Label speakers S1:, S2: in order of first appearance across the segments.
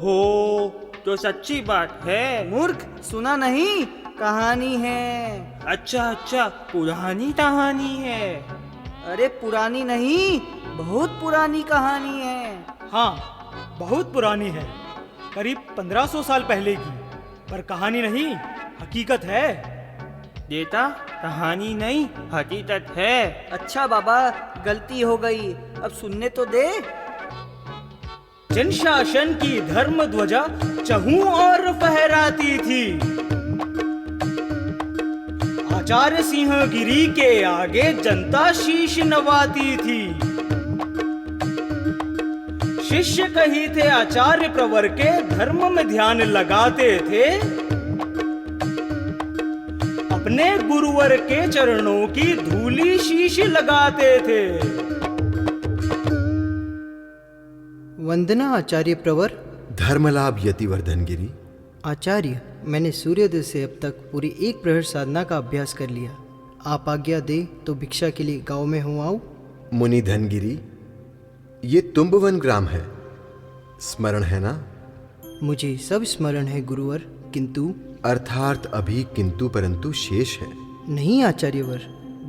S1: ओहो, तो सच्ची बात है।
S2: मूर्ख, सुना नहीं, कहानी है।
S1: अच्छा अच्छा, पुरानी कहानी है।
S2: अरे पुरानी नहीं, बहुत पुरानी कहानी है।
S3: हाँ, बहुत पुरानी है, करीब 1500 साल पहले की। पर कहानी नहीं, हकीकत है।
S1: बेटा, कहानी नहीं, हकीकत है।
S2: अच्छा बाबा, गलती हो गई, अब सुनने तो दे।
S3: जन शासन की धर्म ध्वजा चहूं और फहराती थी। आचार्य सिंहगिरी के आगे जनता शीश नवाती थी। शिष्य कही थे आचार्य प्रवर के, धर्म में ध्यान लगाते थे। अपने गुरुवर के चरणों की धूली शीश लगाते थे।
S4: वंदना आचार्य प्रवर।
S5: धर्मलाभ यतिवर्धन गिरी।
S4: आचार्य, मैंने सूर्योदय से अब तक पूरी एक प्रहर साधना का अभ्यास कर लिया। आप आज्ञा दे तो भिक्षा के लिए गांव में हूँ आऊँ।
S5: मुनि धनगिरी, ये तुम्बवन ग्राम है, स्मरण है ना?
S4: मुझे सब स्मरण है गुरुवर, किंतु
S5: अर्थात अभी किंतु परंतु शेष है।
S4: नहीं आचार्यवर,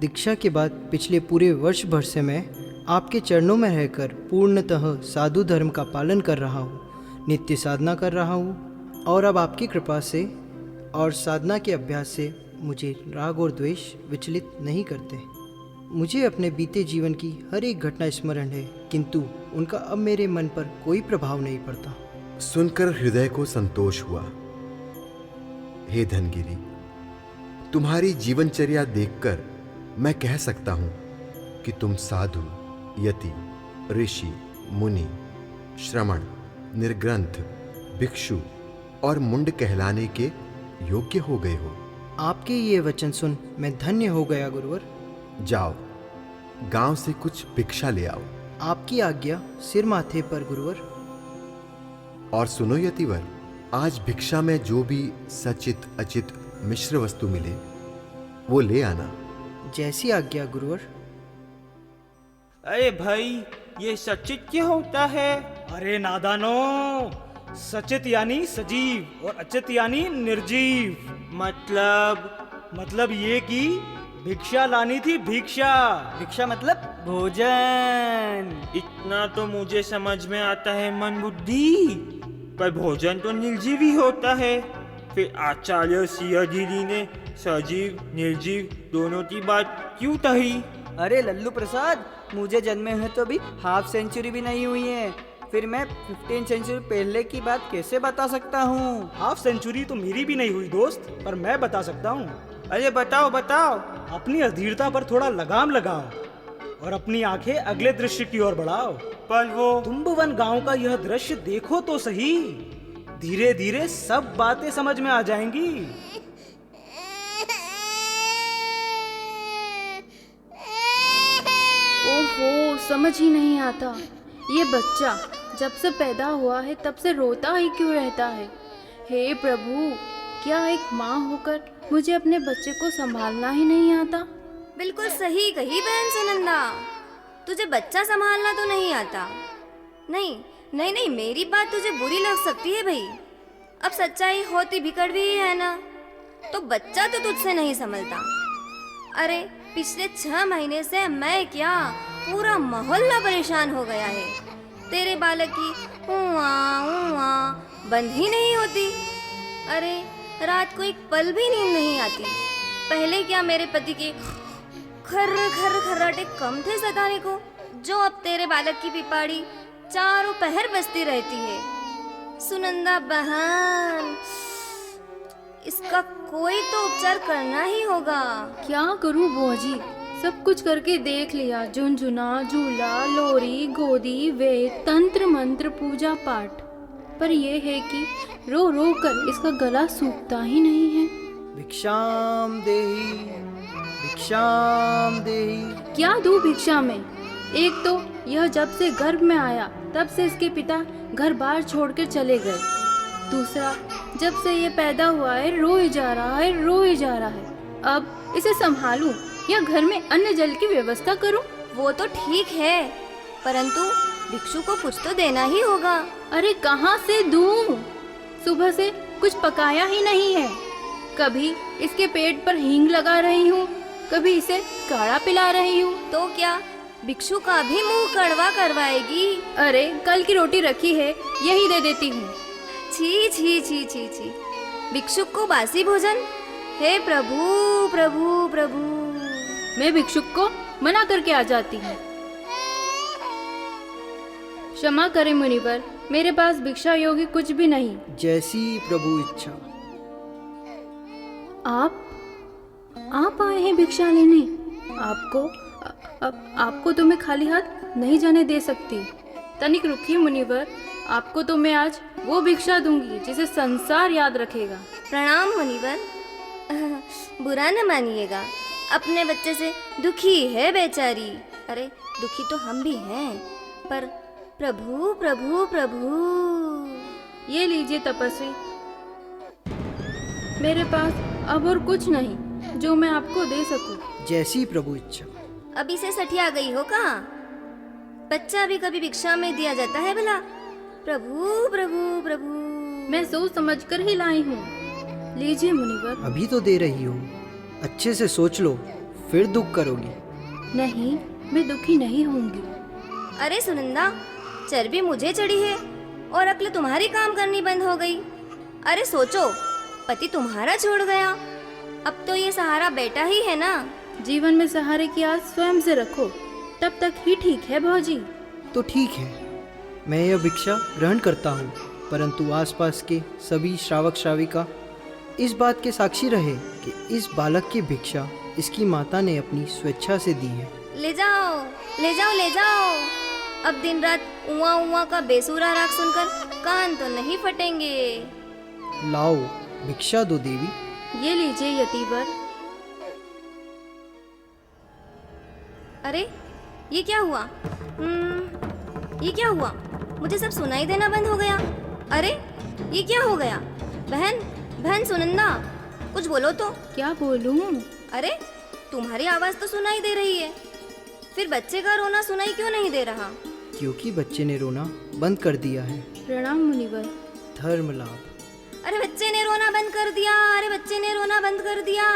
S4: दीक्षा के बाद पिछले पूरे वर्ष भर से मैं आपके चरणों में रहकर पूर्णतः साधु धर्म का पालन कर रहा हूँ, नित्य साधना कर रहा हूँ, और अब आपकी कृपा से और साधना के अभ्यास से मुझे राग और द्वेष विचलित नहीं करते। मुझे अपने बीते जीवन की हर एक घटना स्मरण है, किंतु उनका अब मेरे मन पर कोई प्रभाव नहीं पड़ता।
S5: सुनकर हृदय को संतोष हुआ। हे धनगिरी, तुम्हारी जीवनचर्या देखकर मैं कह सकता हूं कि तुम साधु, यति, ऋषि, मुनि, श्रमण, निर्ग्रंथ, भिक्षु और मुंड कहलाने के योग्य हो गए हो।
S4: आपके ये वचन सुन मैं धन्य हो गया गुरुवर।
S5: जाओ, गांव से कुछ भिक्षा ले आओ।
S4: आपकी आज्ञा सिर माथे पर गुरुवर।
S5: और सुनो यतिवर, आज भिक्षा में जो भी सचित अचित मिश्र वस्तु मिले वो ले आना।
S4: जैसी आज्ञा गुरुवर।
S1: अरे भाई, ये सचित क्या होता है?
S3: अरे नादानो, सचित यानी सजीव और अचित यानी निर्जीव। मतलब ये कि भिक्षा लानी थी, भिक्षा।
S2: भिक्षा मतलब भोजन।
S1: इतना तो मुझे समझ में आता है मन बुद्धि, पर भोजन तो निर्जीव ही होता है। फिर आचार्य सिंहगिरी ने सजीव निर्जीव दोनों की बात क्यों कही?
S2: अरे लल्लू प्रसाद, मुझे जन्मे हुए तो भी हाफ सेंचुरी भी नहीं हुई है, फिर मैं 15 सेंचुरी पहले की बात कैसे बता सकता हूँ?
S3: हाफ सेंचुरी तो मेरी भी नहीं हुई दोस्त, पर मैं बता सकता हूँ।
S1: अरे बताओ बताओ।
S3: अपनी अधीरता पर थोड़ा लगाम लगाओ और अपनी आंखें अगले दृश्य की ओर बढ़ाओ।
S1: पर वो
S3: तुम्बवन गांव का यह दृश्य देखो तो सही, धीरे धीरे सब बातें समझ में आ जाएंगी।
S6: ओहो, समझ ही नहीं आता। ये बच्चा जब से पैदा हुआ है तब से रोता ही क्यों रहता है? हे प्रभु, क्या एक माँ होकर मुझे अपने बच्चे को संभालना ही नहीं आता?
S7: बिल्कुल सही कही बहन सुनंदा, तुझे बच्चा संभालना तो नहीं आता। नहीं नहीं नहीं, मेरी बात तुझे बुरी लग सकती है भाई। अब सच्चाई होती भी कड़वी ही है ना, तो बच्चा तो तुझसे नहीं संभलता। अरे पिछले 6 महीने से मैं क्या, पूरा मोहल्ला परेशान हो गया है। तेरे बालक की उआ बंद ही नहीं होती। अरे रात को एक पल भी नींद नहीं आती। पहले क्या मेरे पति के खर्राटे कम थे सताने को, जो अब तेरे बालक की पिपाड़ी चारों पहर बजती रहती है। सुनंदा बहन, इसका कोई तो उपचार करना ही होगा।
S6: क्या करूं बुआ जी, सब कुछ करके देख लिया। झुनझुना, झूला, लोरी, गोदी, वेद, तंत्र मंत्र, पूजा पाठ, पर यह है कि रो रो कर इसका गला सूखता ही नहीं है।
S4: भिक्षाम देहि, भिक्षाम देहि।
S6: क्या दूं भिक्षा में? एक तो यह जब से गर्भ में आया तब से इसके पिता घर बार छोड़कर चले गए। दूसरा, जब से ये पैदा हुआ है रो ही जा रहा है, रो ही जा रहा है। अब इसे संभालूं या घर में अन्न जल की व्यवस्था करूं?
S7: वो तो ठीक है, परंतु भिक्षु को कुछ तो देना ही होगा।
S6: अरे कहाँ से दूं? सुबह से कुछ पकाया ही नहीं है। कभी इसके पेट पर हींग लगा रही हूँ, कभी इसे काढ़ा पिला रही हूँ।
S7: तो क्या भिक्षु का भी मुंह कड़वा करवाएगी?
S6: अरे कल की रोटी रखी है, यही दे देती हूँ।
S7: छी छी छी छी छी, भिक्षुक को बासी भोजन? हे प्रभु प्रभु प्रभु।
S6: मैं भिक्षुक को मना करके आ जाती हूँ। क्षमा करें मुनिवर, मेरे पास भिक्षा योग्य कुछ भी नहीं।
S4: जैसी प्रभु इच्छा।
S6: आप आए हैं भिक्षा लेने? आपको तो मैं खाली हाथ नहीं जाने दे सकती। तनिक रुकिए मुनिवर, आपको तो मैं आज वो भिक्षा दूंगी जिसे संसार याद रखेगा।
S7: प्रणाम मुनिवर। बुरा न मानिएगा, अपने बच्चे से दुखी है बेचारी। अरे दुखी तो हम भी हैं, पर प्रभु प्रभु प्रभु।
S6: ये लीजिए तपस्वी, मेरे पास अब और कुछ नहीं जो मैं आपको दे सकूं।
S4: जैसी प्रभु इच्छा।
S7: अभी से सठिया गई हो कहाँ? बच्चा भी कभी भिक्षा में दिया जाता है भला? प्रभु प्रभु प्रभु।
S6: मैं सोच समझ कर ही लाई हूँ। लीजिए मुनिवर।
S4: अभी तो दे रही हो, अच्छे से सोच लो, फिर दुख करोगी।
S6: नहीं, मैं दुखी नहीं होंगी।
S7: अरे सुनंदा, चर्बी मुझे चढ़ी है और अक्ल तुम्हारी काम करनी बंद हो गई। अरे सोचो, पति तुम्हारा छोड़ गया, अब तो ये सहारा बेटा ही है ना।
S6: जीवन में सहारे की आस स्वयं से रखो, तब तक ही ठीक है भौजी।
S4: तो ठीक है, मैं यह भिक्षा ग्रहण करता हूँ, परंतु आसपास के सभी श्रावक श्राविका इस बात के साक्षी रहे कि इस बालक की भिक्षा इसकी माता ने अपनी स्वेच्छा से दी है।
S7: ले जाओ ले जाओ ले जाओ। अब दिन रात उआ उआ का बेसुरा राग सुनकर कान तो नहीं फटेंगे।
S4: लाओ भिक्षा दो देवी।
S6: ये लीजिए यतिवर।
S7: अरे ये क्या हुआ? ये क्या हुआ? मुझे सब सुनाई देना बंद हो गया। अरे ये क्या हो गया? बहन सुनंदा, कुछ बोलो तो।
S6: क्या बोलूं?
S7: अरे तुम्हारी आवाज तो सुनाई दे रही है, फिर बच्चे का रोना सुनाई क्यों नहीं दे रहा?
S4: क्योंकि बच्चे ने रोना बंद कर दिया है।
S6: प्रणाम मुनिवर।
S4: धर्म लाभ।
S7: अरे बच्चे ने रोना बंद कर दिया, अरे बच्चे ने रोना बंद कर दिया,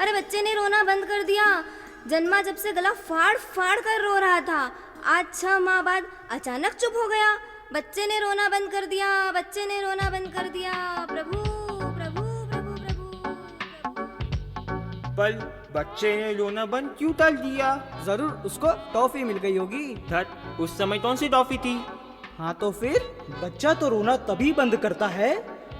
S7: अरे बच्चे ने रोना बंद कर दिया। जन्मा जब से गला फाड़ फाड़ कर रो रहा था, आज 6 माह बाद अचानक चुप हो गया। बच्चे ने रोना बंद कर दिया, बच्चे ने रोना बंद कर दिया। प्रभु प्रभु प्रभु प्रभु।
S1: पर बच्चे ने रोना बंद क्यों कर दिया?
S2: जरूर उसको टॉफी मिल गई होगी।
S1: धत, उस समय कौन सी टॉफी थी?
S2: हाँ तो फिर?
S3: बच्चा तो रोना तभी बंद करता है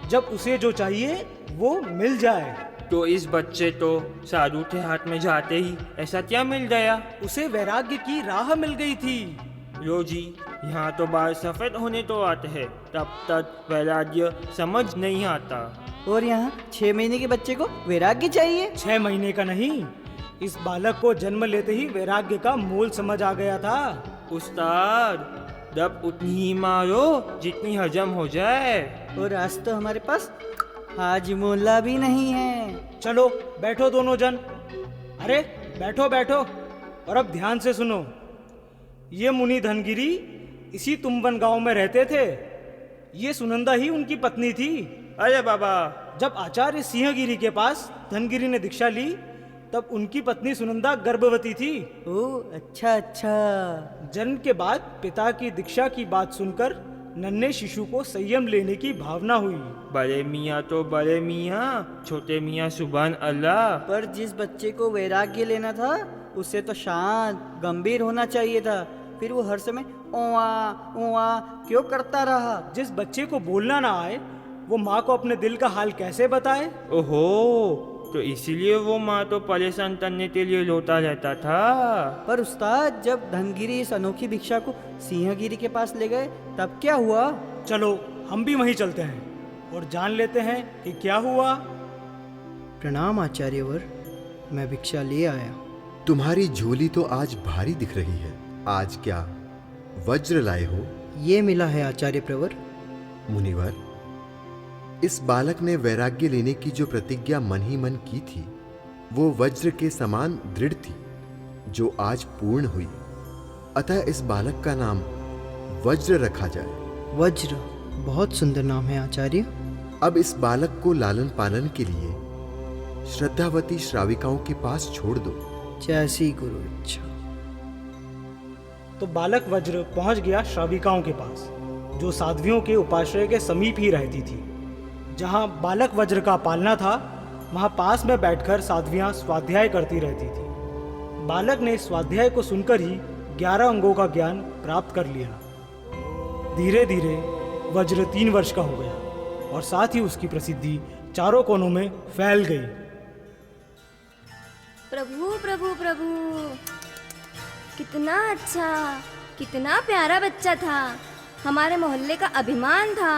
S3: जब उसे जो चाहिए वो मिल जाए।
S1: तो इस बच्चे तो साधु के हाथ में जाते ही ऐसा क्या मिल गया?
S3: उसे वैराग्य की राह मिल गई थी।
S1: लो जी, यहाँ तो बाल सफेद होने तो आते हैं, तब तक वैराग्य समझ नहीं आता।
S2: और यहाँ 6 महीने के बच्चे को वैराग्य चाहिए?
S3: 6 महीने का नहीं, इस बालक को जन्म लेते ही वैराग्य का मूल समझ आ गया था।
S1: उस्ताद, दब उतनी ही मारो जितनी हजम हो जाए।
S2: और आज तो हमारे पास हाजमोला भी नहीं है।
S3: चलो बैठो दोनों जन। अरे बैठो बैठो, और अब ध्यान से सुनो। ये मुनि धनगिरी इसी तुम्बन गांव में रहते थे। ये सुनंदा ही उनकी पत्नी थी।
S1: अरे बाबा,
S3: जब आचार्य सिंहगिरी के पास धनगिरी ने दीक्षा ली, तब उनकी पत्नी सुनंदा गर्भवती थी।
S2: ओह अच्छा अच्छा।
S3: जन्म के बाद पिता की दीक्षा की बात सुनकर नन्हे शिशु को संयम लेने की भावना हुई।
S1: बड़े मियाँ तो बड़े मियाँ, छोटे मियाँ सुभान अल्लाह।
S2: पर जिस बच्चे को वैराग्य लेना था उसे तो शांत गंभीर होना चाहिए था, फिर वो हर समय ओआ ओआ क्यों करता रहा?
S3: जिस बच्चे को बोलना ना आए वो माँ को अपने दिल का हाल कैसे बताए?
S1: ओहो, तो इसीलिए वो माँ तो परेशान करने के लिए रोता रहता था।
S2: पर उस्ताद, जब धनगिरी इस अनोखी भिक्षा को सिंहगिरी के पास ले गए तब क्या हुआ?
S3: चलो हम भी वहीं चलते हैं और जान लेते हैं कि क्या हुआ।
S4: प्रणाम आचार्यवर, मैं भिक्षा ले आया।
S5: तुम्हारी झोली तो आज भारी दिख रही है। आज क्या वज्र लाए हो?
S4: ये मिला है आचार्य प्रवर।
S5: मुनिवर, इस बालक ने वैराग्य लेने की जो प्रतिज्ञा मन ही मन की थी, वो वज्र के समान दृढ़ थी, जो आज पूर्ण हुई। अतः इस बालक का नाम वज्र रखा जाए।
S4: वज्र, बहुत सुंदर नाम है आचार्य।
S5: अब इस बालक को लालन पालन के लिए श्रद्धावती श्राविकाओं के पास छोड़ दो।
S4: जैसी गुरु इच्छा।
S3: तो बालक वज्र पहुंच गया श्राविकाओं के पास, जो साध्वियों के उपाश्रय के समीप ही रहती थी। जहां बालक वज्र का पालना था, वहां पास में बैठकर साध्वियां स्वाध्याय करती रहती थी। बालक ने स्वाध्याय को सुनकर ही 11 अंगों का ज्ञान प्राप्त कर लिया। धीरे धीरे वज्र 3 वर्ष का हो गया और साथ ही उसकी प्रसिद्धि चारों कोनों में फैल गई।
S7: प्रभु प्रभु प्रभु, कितना अच्छा, कितना प्यारा बच्चा था, हमारे मोहल्ले का अभिमान था।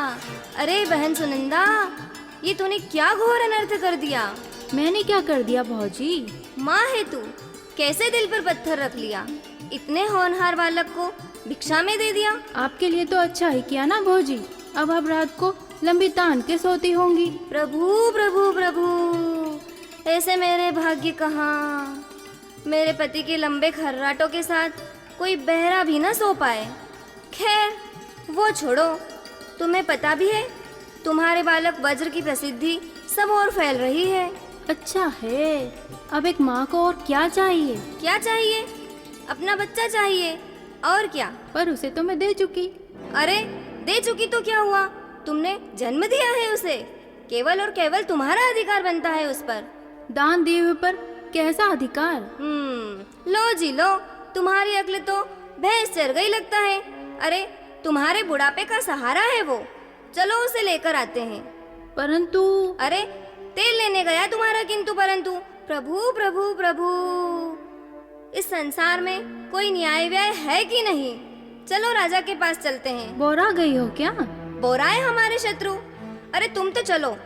S7: अरे बहन सुनंदा, ये तूने क्या घोर अनर्थ कर दिया।
S6: मैंने क्या कर दिया भौजी?
S7: माँ है तू, कैसे दिल पर पत्थर रख लिया। इतने होनहार बालक को भिक्षा में दे दिया।
S6: आपके लिए तो अच्छा ही किया ना भौजी। अब आप रात को लंबी तान के सोती होंगी।
S7: प्रभु प्रभु प्रभु, ऐसे मेरे भाग्य कहाँ। मेरे पति के लंबे खर्राटों के साथ कोई बहरा भी ना सो पाए। खैर वो छोड़ो, तुम्हें पता भी है तुम्हारे बालक वज्र की प्रसिद्धि सब और फैल रही है।
S6: अच्छा है, अब एक माँ को और क्या चाहिए?
S7: क्या चाहिए? अपना बच्चा चाहिए, और क्या।
S6: पर उसे तो मैं दे चुकी।
S7: अरे दे चुकी तो क्या हुआ, तुमने जन्म दिया है उसे। केवल और केवल तुम्हारा अधिकार बनता है उस पर।
S6: दान दिए हुए पर कैसा अधिकार?
S7: लो जी लो, तुम्हारी अक्ल तो भैंस चर गई लगता है। अरे तुम्हारे बुढ़ापे का सहारा है वो, चलो उसे लेकर आते हैं।
S6: परंतु
S7: अरे तेल लेने गया तुम्हारा किंतु परंतु। प्रभु प्रभु प्रभु, इस संसार में कोई न्याय व्याय है कि नहीं। चलो राजा के पास चलते हैं।
S6: बोरा गई हो क्या?
S7: बोरा है हमारे शत्रु। अरे तुम तो चलो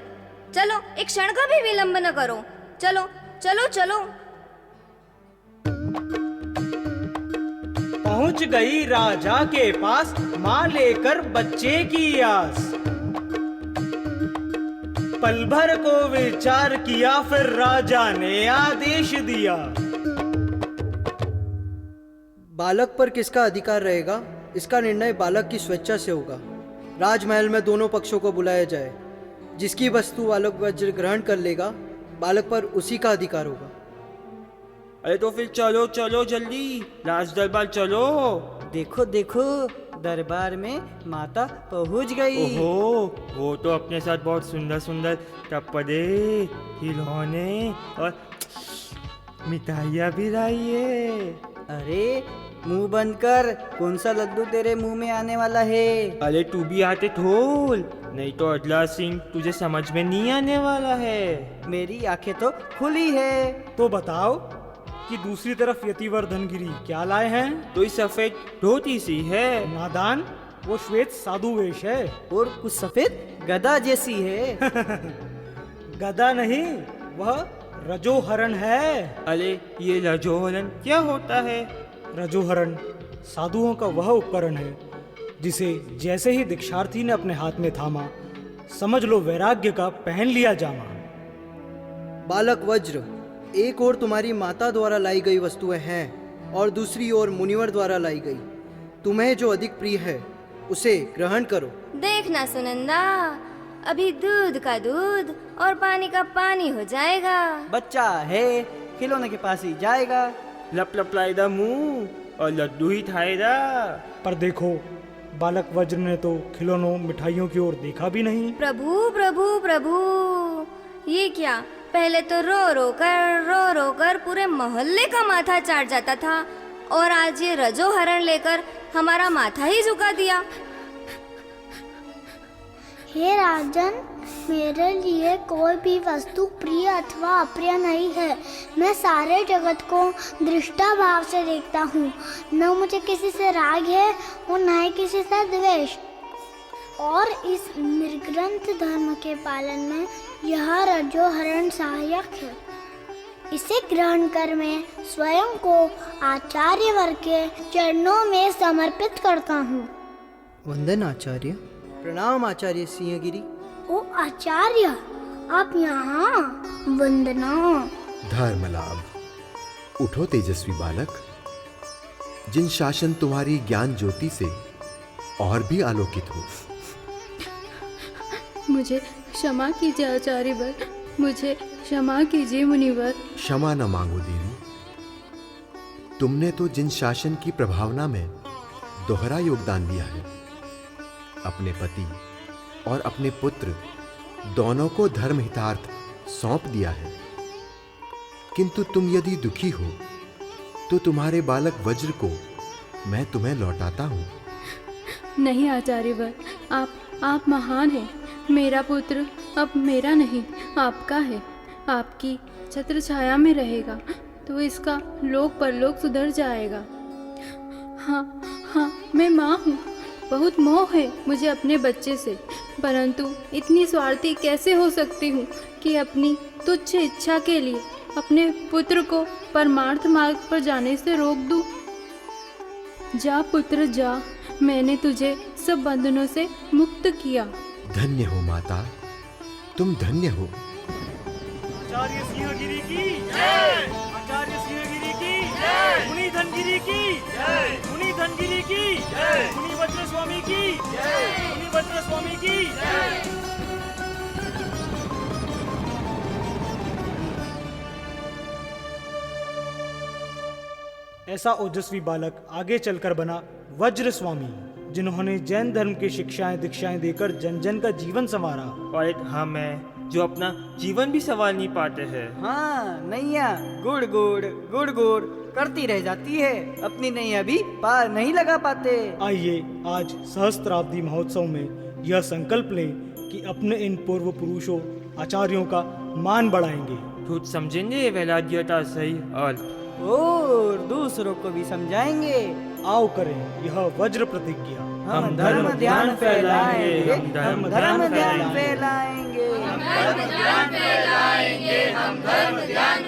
S7: चलो, एक क्षण का भी विलंब न करो। चलो चलो चलो।
S3: पहुंच गई राजा के पास, माँ लेकर बच्चे की आस। पल भर को विचार किया, फिर राजा ने आदेश दिया।
S4: बालक पर किसका अधिकार रहेगा, इसका निर्णय बालक की स्वेच्छा से होगा। राजमहल में दोनों पक्षों को बुलाया जाए। जिसकी वस्तु बालक वज्र ग्रहण कर लेगा, बालक पर उसी का अधिकार होगा।
S1: अरे तो फिर चलो चलो जल्दी, राज दरबार चलो।
S2: देखो देखो, दरबार में माता पहुंच गई।
S1: ओहो, वो तो अपने साथ बहुत सुंदर सुंदर कपड़े, खिलौने और मिठाइयाँ भी लाई है।
S2: अरे मुंह बंद कर, कौन सा लड्डू तेरे मुंह में आने वाला है।
S1: अरे तू भी हाथे खोल, नहीं तो अदला सिंह तुझे समझ में नहीं आने वाला है।
S2: मेरी आंखें तो खुली है।
S3: तो बताओ कि दूसरी तरफ यतिवर धनगिरी क्या लाए हैं।
S1: तो इस सफेद धोती सी है।
S3: नादान, वो श्वेत साधु वेश है।
S2: और कुछ सफेद गदा जैसी है।
S3: गदा नहीं, वह रजोहरण है।
S1: अरे ये रजोहरण क्या होता है?
S3: रजोहरण साधुओं का वह उपकरण है जिसे जैसे ही दीक्षार्थी ने अपने हाथ में थामा, समझ लो वैराग्य का पहन लिया जामा।
S4: बालक वज्र, एक ओर तुम्हारी माता द्वारा लाई गई वस्तुएं हैं और दूसरी ओर मुनिवर द्वारा लाई गई। तुम्हें जो अधिक प्रिय है उसे ग्रहण करो।
S7: देखना सुनंदा, अभी दूध का दूध और पानी का पानी हो जाएगा।
S2: बच्चा है, खिलौने के पास ही जाएगा।
S1: लप लपलाएगा मुंह और लड्डू ही खाएगा।
S3: पर देखो, बालक वज्र ने तो खिलौनों मिठाइयों की ओर देखा भी नहीं।
S7: प्रभु प्रभु प्रभु, ये क्या, पहले तो रो रो कर पूरे मोहल्ले का माथा चाट जाता था, और आज ये रजोहरण लेकर हमारा माथा ही झुका दिया।
S8: हे राजन, मेरे लिए कोई भी वस्तु प्रिय अथवा अप्रिय नहीं है। मैं सारे जगत को दृष्टा भाव से देखता हूँ। न मुझे किसी से राग है और न ही किसी से द्वेष। और इस निर्ग्रंथ धर्म के पालन में यह रजोहरण सहायक है। इसे ग्रहण कर मैं स्वयं को आचार्य वर्ग के चरणों में समर्पित करता हूँ।
S4: वंदन आचार्य। प्रणाम आचार्य सिंहगिरी।
S8: ओ आचार्य, आप यहाँ? वंदना।
S5: धर्मलाभ, उठो तेजस्वी बालक। जिन शासन तुम्हारी ज्ञान ज्योति से और भी आलोकित हो।
S6: मुझे क्षमा कीजिए आचार्यवर, मुझे क्षमा कीजिए मुनिवर।
S5: क्षमा न मांगो देवी। तुमने तो जिन शासन की प्रभावना में दोहरा योगदान दिया है, अपने पति और अपने पुत्र दोनों को धर्म हितार्थ सौंप दिया है, किंतु तुम यदि दुखी हो तो तुम्हारे बालक वज्र को मैं तुम्हें लौटाता हूं।
S6: नहीं आचार्यवर, आप महान हैं। मेरा पुत्र अब मेरा नहीं, आपका है। आपकी छत्र छाया में रहेगा तो इसका लोक परलोक सुधर जाएगा। हाँ, मैं माँ हूँ। बहुत मोह है मुझे अपने बच्चे से, परंतु इतनी स्वार्थी कैसे हो सकती हूँ कि अपनी तुच्छ इच्छा के लिए अपने पुत्र को परमार्थ मार्ग पर जाने से रोक दूँ। जा पुत्र जा, मैंने तुझे सब बंधनों से मुक्त किया।
S5: धन्य हो माता, तुम धन्य हो।
S3: आचार्य सिंहगिरी की जय, आचार्य सिंहगिरी की जय, मुनि धनगिरी की जय, मुनि धनगिरी की जय, मुनि वज्र स्वामी की जय, मुनि वज्र स्वामी की जय। ऐसा ओजस्वी बालक आगे चलकर बना वज्र स्वामी, जिन्होंने जैन धर्म की शिक्षाएं दीक्षाएं देकर जन जन का जीवन संवारा।
S1: और एक हम हैं जो अपना जीवन भी संवार नहीं पाते हैं।
S2: हाँ, नैया गुड़ गुड़ गुड़ गुड़ करती रह जाती है, अपनी नैया भी पार नहीं लगा पाते।
S3: आइए आज सहस्त्राब्दी महोत्सव में यह संकल्प लें कि अपने इन पूर्व पुरुषों आचार्यों का मान बढ़ाएंगे।
S1: खुद समझेंगे वैराग्यता सही अर्थ,
S2: और दूसरों को भी समझाएंगे।
S3: आओ करें यह वज्र प्रतिज्ञा।
S2: हम धर्म ध्यान फैलाएंगे, हम धर्म ध्यान फैलाएंगे,
S7: हम धर्म ध्यान फैलाएंगे, हम धर्म ध्यान